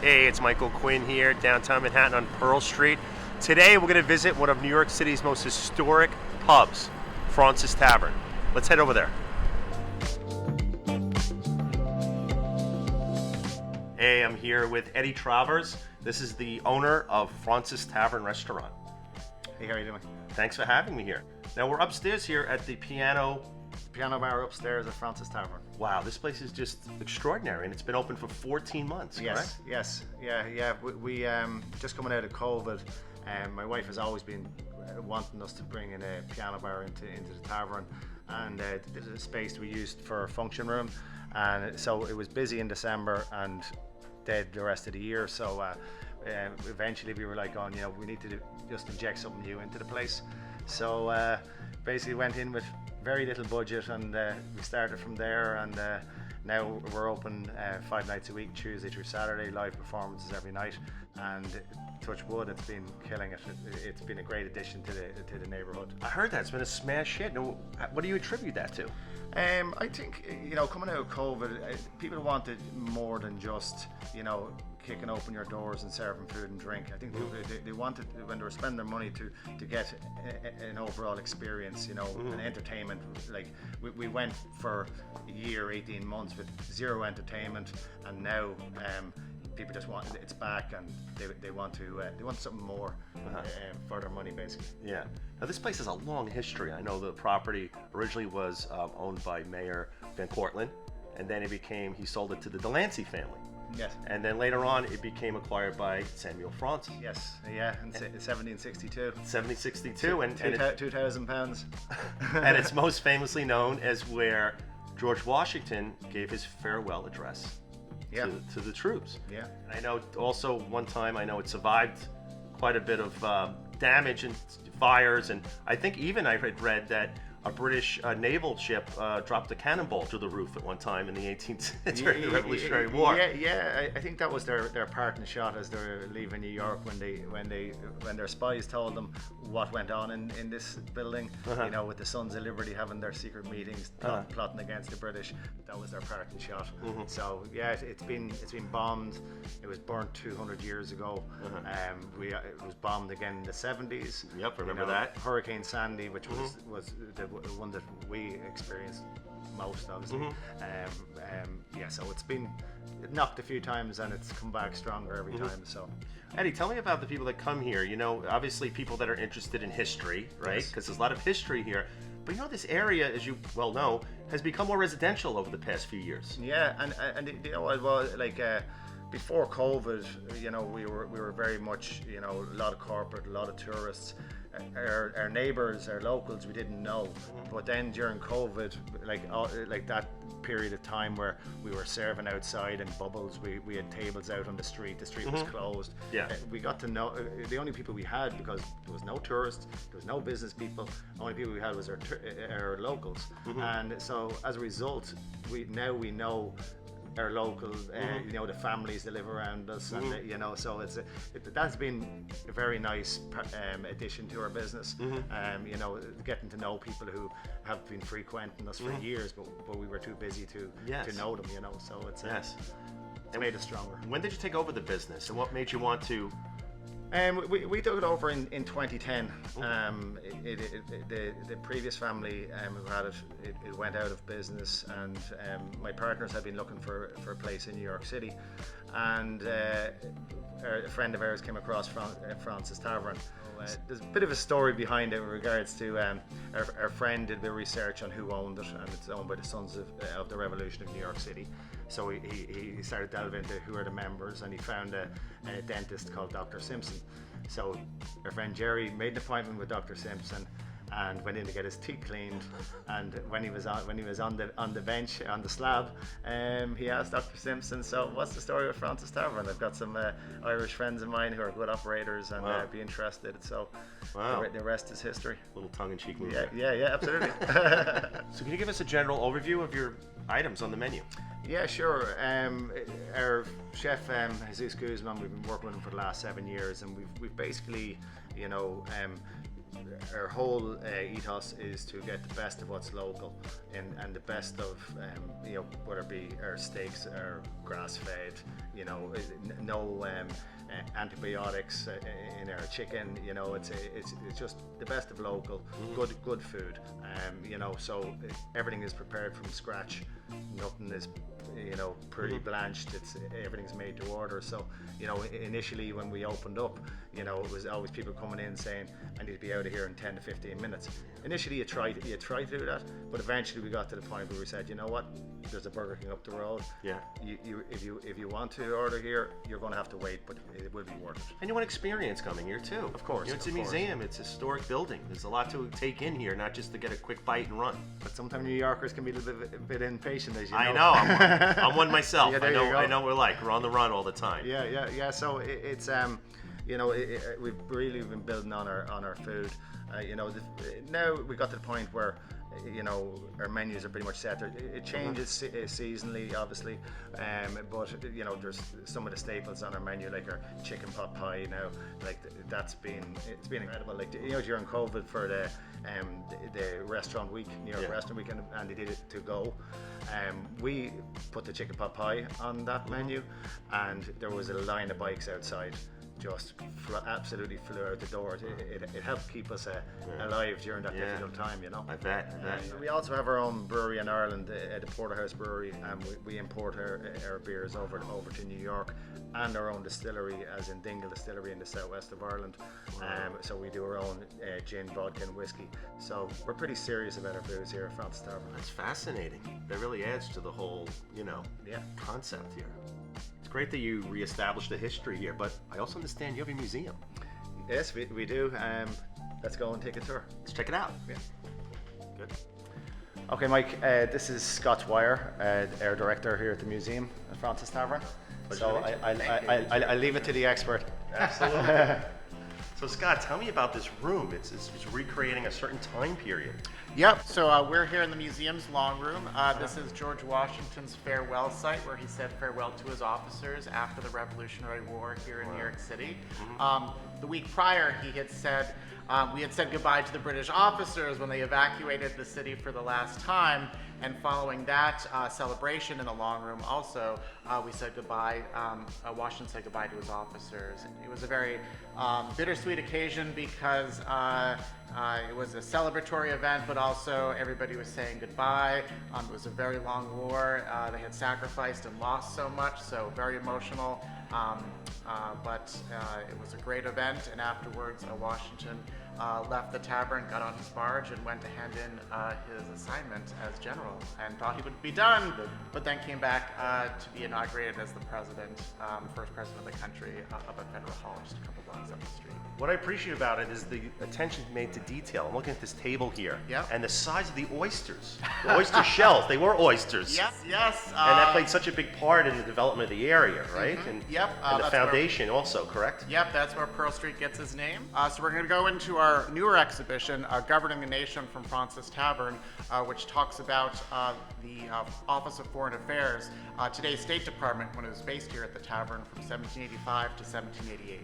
Hey, it's Michael Quinn here, downtown Manhattan on Pearl Street. Today we're going to visit one of New York City's most historic pubs, Fraunces Tavern. Let's head over there. Hey, I'm here with Eddie Travers. This is the owner of Fraunces Tavern Restaurant. Hey, how are you doing? Thanks for having me here. Now we're upstairs here at the piano Bar upstairs at Fraunces Tavern. Wow, this place is just extraordinary, and it's been open for 14 months, correct? Yes. We just coming out of COVID, my wife has always been wanting us to bring in a piano bar into the tavern, and this is a space we used for a function room, and so it was busy in December and dead the rest of the year. So eventually we were like, we need to just inject something new into the place. So basically went in with very little budget, and we started from there, and now we're open 5 nights a week, Tuesday through Saturday, live performances every night, and touch wood, it's been killing it. It's been a great addition to the neighborhood. I heard that it's been a smash hit. Now, what do you attribute that to? I think coming out of COVID, people wanted more than just kicking open your doors and serving food and drink. I think they wanted, when they were spending their money, to get an overall experience, an entertainment. Like we went for a year, 18 months with zero entertainment, and now people just want it's back, and they want something more for their money, basically. Yeah. Now this place has a long history. I know the property originally was owned by Mayor Van Cortlandt, and then he sold it to the Delancey family. Yes. And then later on, it became acquired by Samuel Fraunces. Yes. Yeah. In 1762. 1762, and £2,000. And it's most famously known as where George Washington gave his farewell address. Yeah. To the troops. Yeah. And I know also one time, it survived quite a bit of damage and fires, and I think even I had read that a British naval ship dropped a cannonball through the roof at one time in the 18th during the Revolutionary War. Yeah. I think that was their parting shot as they were leaving New York, when their spies told them what went on in this building. With the Sons of Liberty having their secret meetings, plotting against the British. That was their parting shot. So yeah, it's been bombed. It was burnt 200 years ago. It was bombed again in the 70s. Yep, remember that. Hurricane Sandy, which was the one that we experienced most, obviously. So it knocked a few times, and it's come back stronger every time. So Eddie, tell me about the people that come here. Obviously people that are interested in history, right? Because there's a lot of history here. But this area, as you well know, has become more residential over the past few years. Yeah, and it was like before COVID, we were very much, a lot of corporate, a lot of tourists. Our neighbours, our locals, we didn't know. But then during COVID, like that period of time where we were serving outside in bubbles, we had tables out on the street. The street was closed. Yeah. We got to know the only people we had, because there was no tourists, there was no business people. The only people we had was our locals. And so as a result, we know our locals, the families that live around us, and so that's been a very nice addition to our business. Getting to know people who have been frequenting us for years, but we were too busy to know them. So it's made us stronger. When did you take over the business, and what made you want to? We took it over in 2010. The previous family who had it went out of business, and my partners had been looking for a place in New York City, and a friend of ours came across Fraunces Tavern. There's a bit of a story behind it in regards to our friend did a bit of research on who owned it, and it's owned by the Sons of the Revolution of New York City. So he started delving into who are the members, and he found a dentist called Dr. Simpson. So our friend Jerry made an appointment with Dr. Simpson and went in to get his teeth cleaned. And when he was on the bench on the slab, he asked Dr. Simpson, "So what's the story with Fraunces Tavern? I've got some Irish friends of mine who are good operators and be interested." So the rest is history. A little tongue-in-cheek move. Yeah, absolutely. So can you give us a general overview of your items on the menu? Yeah, sure. Our chef, Jesus Guzman, we've been working with him for the last 7 years, and we've basically, our whole ethos is to get the best of what's local and the best of whether it be our steaks are grass fed, no antibiotics in our chicken. It's just the best of local, good food. So everything is prepared from scratch. Nothing is pre-blanched. Everything's made to order. So initially when we opened up, it was always people coming in saying, I need to be out of here in 10 to 15 minutes. Initially you try to do that, but eventually we got to the point where we said, you know what, there's a Burger King up the road. Yeah. If you want to order here, you're going to have to wait, but it will be worth it. And you want experience coming here too. Of course. It's a museum. It's a historic building. There's a lot to take in here, not just to get a quick bite and run. But sometimes New Yorkers can be a bit impatient, as you know. I know. I'm one myself. Yeah, I know what we're like. We're on the run all the time. Yeah. So it's we've really been building on our food. Now we got to the point where our menus are pretty much set. It changes seasonally, obviously, but there's some of the staples on our menu, like our chicken pot pie now. Like it's been incredible. Like during COVID for the restaurant week, New York Restaurant Week, and they did it to go. We put the chicken pot pie on that menu, and there was a line of bikes outside. Just absolutely flew out the door. It helped keep us alive during that difficult time, I bet. We also have our own brewery in Ireland, the Porterhouse Brewery, and we import our beers over to New York, and our own distillery, as in Dingle Distillery in the southwest of Ireland. So we do our own gin, vodka, and whiskey. So we're pretty serious about our booze here at Fraunces Ta. That's fascinating. That really adds to the whole, concept here. It's great that you reestablished the history here, but I also understand you have a museum. Yes, we do. Let's go and take a tour. Let's check it out. Yeah. Good. Okay, Mike, this is Scott Dwyer, our director here at the museum at Fraunces Ta. So I leave it to the expert. Absolutely. So Scott, tell me about this room. It's recreating a certain time period. Yep, so we're here in the museum's long room. This is George Washington's farewell site, where he said farewell to his officers after the Revolutionary War here in New York City. The week prior, we had said goodbye to the British officers when they evacuated the city for the last time. And following that celebration in the long room also, we said goodbye, Washington said goodbye to his officers. It was a very bittersweet occasion because it was a celebratory event, but also everybody was saying goodbye. It was a very long war. They had sacrificed and lost so much, so very emotional. But it was a great event, and afterwards Washington left the tavern, got on his barge, and went to hand in his assignment as general, and thought he would be done, but then came back to be inaugurated as the president, first president of the country, up at Federal Hall, just a couple blocks up the street. What I appreciate about it is the attention made to detail. I'm looking at this table here, and the size of the oysters. The oyster shells, they were oysters. Yes. And that played such a big part in the development of the area, right? And the foundation also, correct? Yep, that's where Pearl Street gets his name. So we're going to go into our newer exhibition, Governing the Nation from Fraunces Tavern, which talks about the Office of Foreign Affairs, today's State Department, when it was based here at the tavern from 1785 to 1788.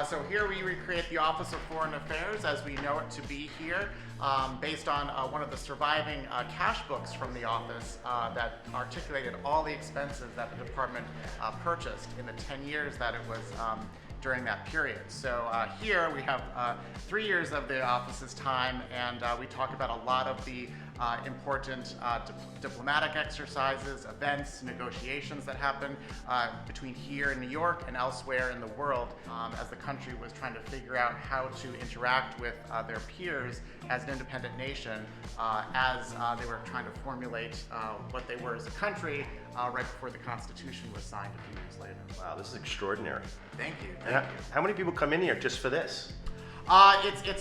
So here we recreate the Office of Foreign Affairs as we know it to be here, based on one of the surviving cash books from the office that articulated all the expenses that the department purchased in the 10 years that it was during that period. So here we have 3 years of the office's time, and we talk about a lot of the important diplomatic exercises, events, negotiations that happened between here in New York and elsewhere in the world as the country was trying to figure out how to interact with their peers as an independent nation as they were trying to formulate what they were as a country right before the Constitution was signed a few years later. Wow, this is extraordinary. Thank you. How many people come in here just for this?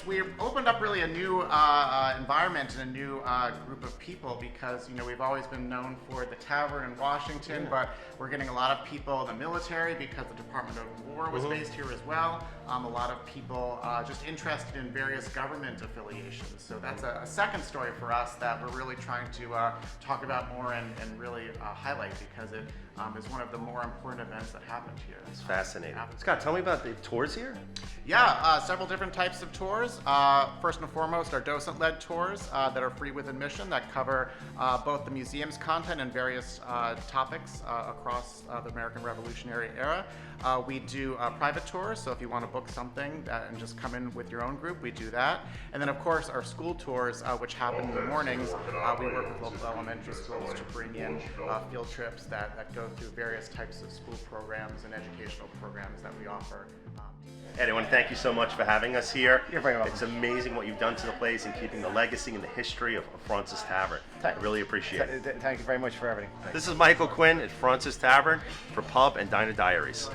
We've opened up really a new environment and a new group of people because we've always been known for the tavern in Washington, but we're getting a lot of people in the military because the Department of War was based here as well. A lot of people just interested in various government affiliations. So that's a second story for us that we're really trying to talk about more and really highlight because it is one of the more important events that happened here. It's fascinating. Scott, tell me about the tours here. Yeah, several different types of tours. First and foremost are docent-led tours that are free with admission that cover both the museum's content and various topics across the American Revolutionary era. We do private tours, so if you want to book something and just come in with your own group, we do that. And then, of course, our school tours, which happen in the mornings. We work with local elementary schools to bring in field trips that go through various types of school programs and educational programs that we offer. Ed, I want to thank you so much for having us here. You're very welcome. It's amazing what you've done to the place and keeping the legacy and the history of Fraunces Tavern. I really appreciate it. Thank you very much for everything. This is Michael Quinn at Fraunces Tavern for Pub and Diner Diaries.